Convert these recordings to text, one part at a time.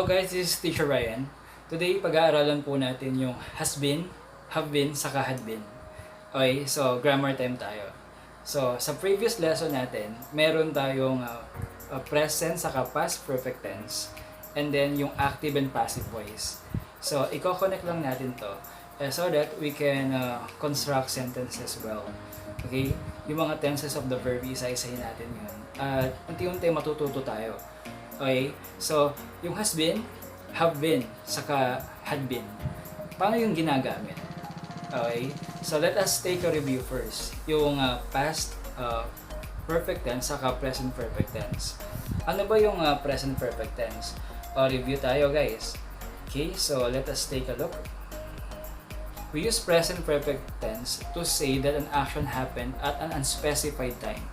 guys, this is Teacher Ryan. Today, pag-aaralan po natin yung has been, have been, saka had been. Okay, so grammar time tayo. So, sa previous lesson natin, meron tayong present saka past perfect tense. And then, yung active and passive voice. So, i-connect lang natin to so that we can construct sentences well. Okay? Yung mga tenses of the verb, isa-isahin natin yun. At unti-unti matututo tayo. Okay? So, yung has been, have been, saka had been. Paano yung ginagamit? Okay? So, let us take a review first. Yung past perfect tense, saka present perfect tense. Ano ba yung present perfect tense? Review tayo, guys. Okay? So, let us take a look. We use present perfect tense to say that an action happened at an unspecified time.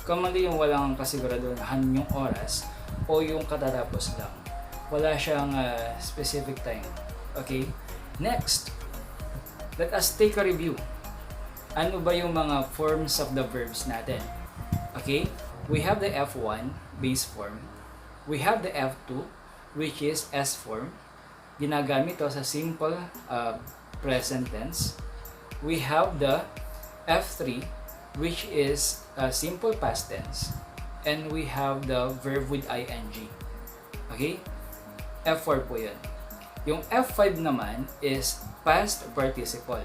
Commonly yung walang kasiguraduhan yung oras o yung katatapos lang. Wala siyang specific time. Okay? Next, let us take a review. Ano ba yung mga forms of the verbs natin? Okay? We have the F1, base form. We have the F2, which is S form. Ginagamit to sa simple present tense. We have the F3, which is simple past tense. And we have the verb with ing. Okay? F4 po yun. Yung F5 naman is past participle.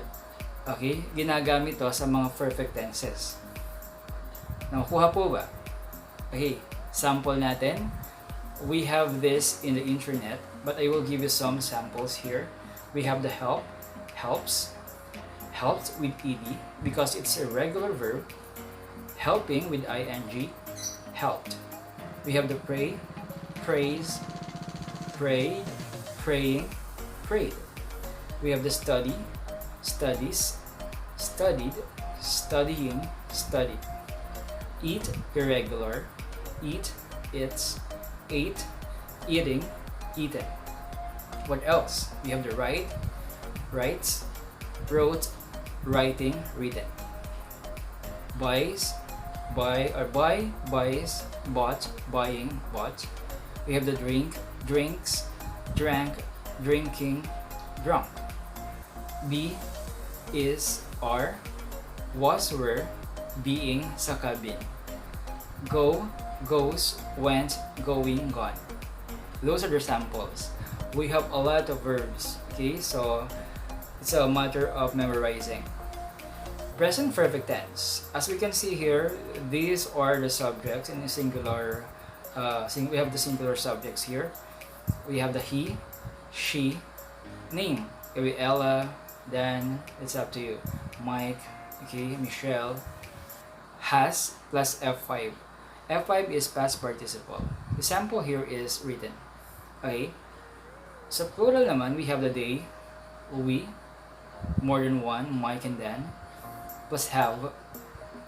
Okay? Ginagamit to sa mga perfect tenses. Nakuha po ba? Okay. Sample natin. We have this in the internet, but I will give you some samples here. We have the help, helps, helped with ed because it's a regular verb. Helping with ing, helped. We have the pray, praise, prayed, praying, prayed. We have the study, studies, studied, studying, studied. Eat, irregular, eat, eats, ate, eating, eaten. What else? We have the write, writes, wrote, writing, written. Buys, buy or buy, buys, bought, buying, bought. We have the drink, drinks, drank, drinking, drunk. Be, is, are, was, were, being, saka been. Go, goes, went, going, gone. Those are the samples. We have a lot of verbs, okay? So, it's a matter of memorizing. Present perfect tense. As we can see here, these are the subjects in a singular. We have the singular subjects here. We have the he, she, name. Maybe Ella, Dan. It's up to you. Mike, okay, Michelle. Has plus F5. F5 is past participle. The sample here is written. Okay. So plural naman, we have the they, we, more than one, Mike and Dan, plus have,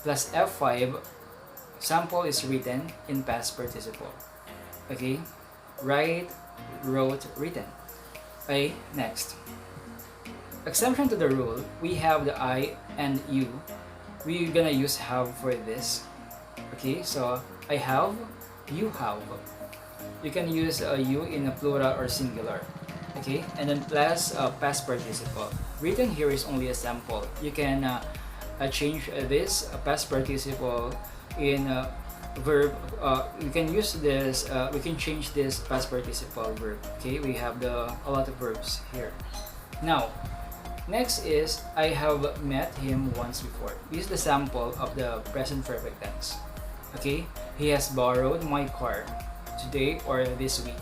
plus F5, sample is written in past participle. Okay? Write, wrote, written. Okay, next. Exception to the rule, we have the I and you. We're gonna use have for this. Okay, so I have, you have. You can use you in a plural or singular. Okay, and then plus past participle. Written here is only a sample. You can change this past participle in verb. We can use this. We can change this past participle verb. Okay, we have a lot of verbs here. Now, next is I have met him once before. This is the sample of the present perfect tense. Okay, he has borrowed my car today or this week.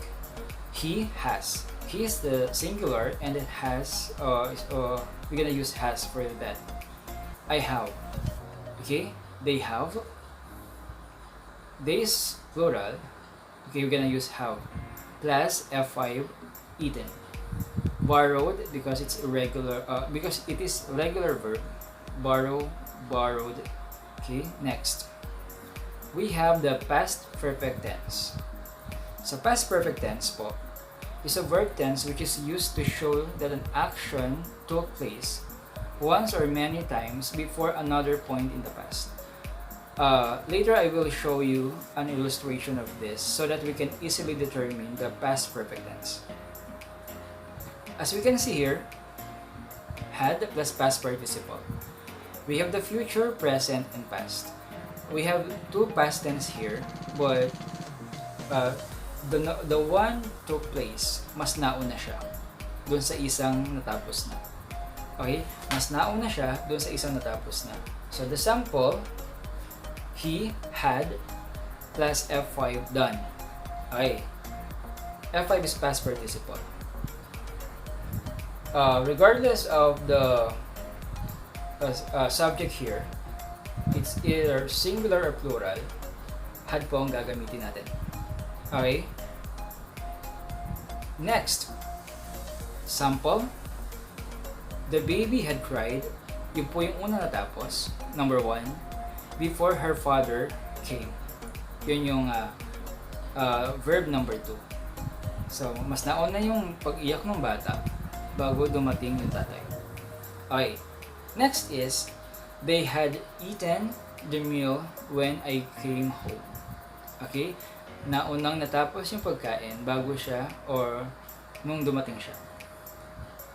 He has. He is the singular and it has. We're gonna use has for that. I have. Okay, they have. They is plural. Okay, we're gonna use have. Plus F5, eaten. Borrowed because it's irregular. Because it is regular verb. Borrow, borrowed. Okay, next. We have the past perfect tense. So past perfect tense po is a verb tense which is used to show that an action took place once or many times before another point in the past. Later I will show you an illustration of this so that we can easily determine the past perfect tense. As we can see here, had plus past participle. We have the future, present, and past. We have two past tense here, but the one took place, mas nauna siya dun sa isang natapos na. Okay? Mas nauna siya dun sa isang natapos na. So the sample, he had plus F5 done. Okay. F5 is past participle. Regardless of the subject here, it's either singular or plural, had po ang gagamitin natin. Okay? Next, sample. The baby had cried. Yun po yung una natapos. Number 1. Before her father came. Yun yung verb number 2. So, mas nauna yung pag-iyak ng bata bago dumating yung tatay. Okay. Next is, they had eaten the meal when I came home. Okay? Naunang natapos yung pagkain bago siya or nung dumating siya.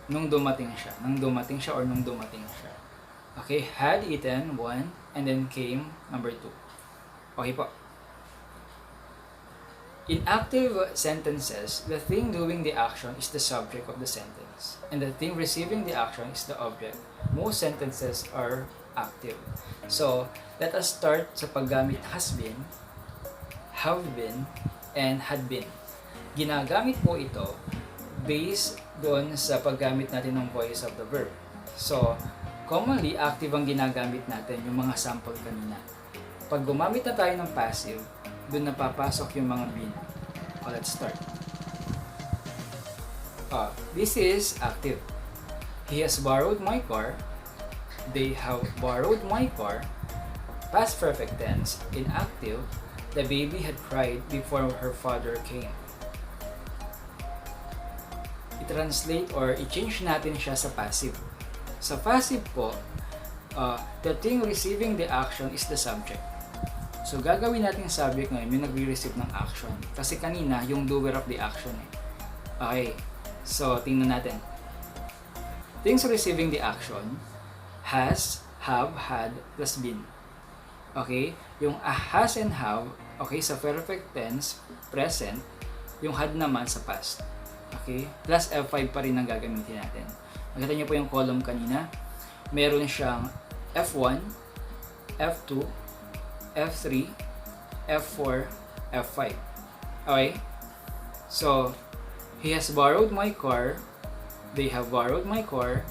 Nung dumating siya or nung dumating siya. Okay? Had eaten 1 and then came number 2. Okay po. In active sentences, the thing doing the action is the subject of the sentence, and the thing receiving the action is the object. Most sentences are active. So, let us start sa paggamit has been, have been, and had been. Ginagamit po ito based doon sa paggamit natin ng voice of the verb. So, commonly, active ang ginagamit natin yung mga sample kanina. Pag gumamit na tayo ng passive, doon napapasok yung mga been. Let's start. This is active. He has borrowed my car. They have borrowed my car. Past perfect tense. In active, the baby had cried before her father came. I-translate or i-change natin siya sa passive. Sa passive po, the thing receiving the action is the subject. So, gagawin natin subject ngayon yung nagre-receive ng action. Kasi kanina, yung doer of the action eh. Okay. So, tingnan natin. Things receiving the action, has, have, had, plus been. Okay? Yung has and have, okay, sa perfect tense, present, yung had naman sa past. Okay? Plus F5 pa rin ang gagamitin natin. Nakita niyo po yung column kanina. Meron siyang F1, F2, F3, F4, F5. Okay? So, he has borrowed my car. They have borrowed my car.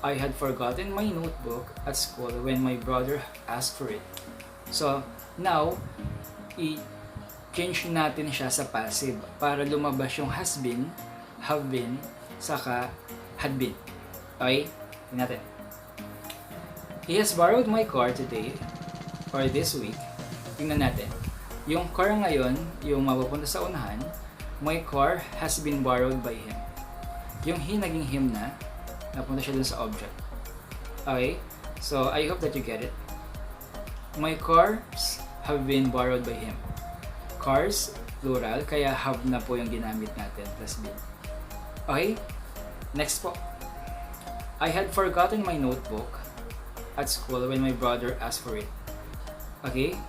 I had forgotten my notebook at school when my brother asked for it. So, now, i-change natin siya sa passive para lumabas yung has been, have been, saka had been. Okay? Tingnan natin. He has borrowed my car today or this week. Tingnan natin. Yung car ngayon, yung mapupunta sa unahan, my car has been borrowed by him. Yung he naging him na, napunta siya dun sa object. Okay? So, I hope that you get it. My cars have been borrowed by him. Cars, plural, kaya have na po yung ginamit natin, plus been. Okay? Next po. I had forgotten my notebook at school when my brother asked for it. Okay?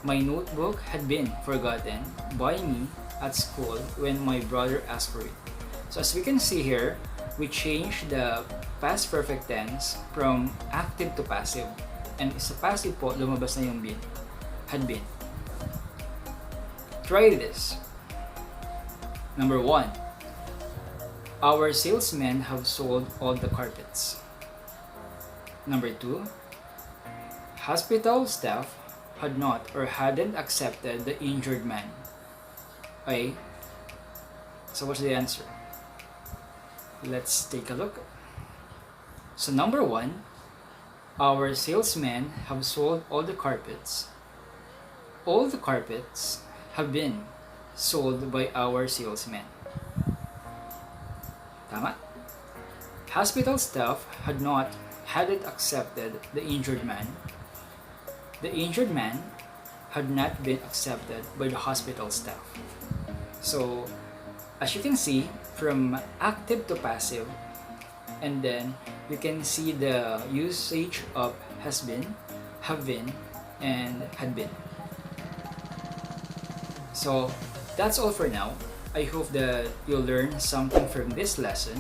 My notebook had been forgotten by me at school when my brother asked for it. So as we can see here, we changed the past perfect tense from active to passive. And sa passive po, lumabas na yung been. Had been. Try this. Number 1. Our salesmen have sold all the carpets. Number 2. Hospital staff had not or hadn't accepted the injured man. Okay? So what's the answer? Let's take a look. So number 1, our salesmen have sold all the carpets. All the carpets have been sold by our salesmen. Tama? Hospital staff hadn't accepted the injured man. The injured man had not been accepted by the hospital staff. So, as you can see, from active to passive, and then you can see the usage of has been, have been, and had been. So, that's all for now. I hope that you'll learn something from this lesson.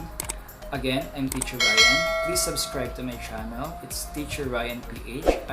Again, I'm Teacher Ryan. Please subscribe to my channel. It's Teacher Ryan PH.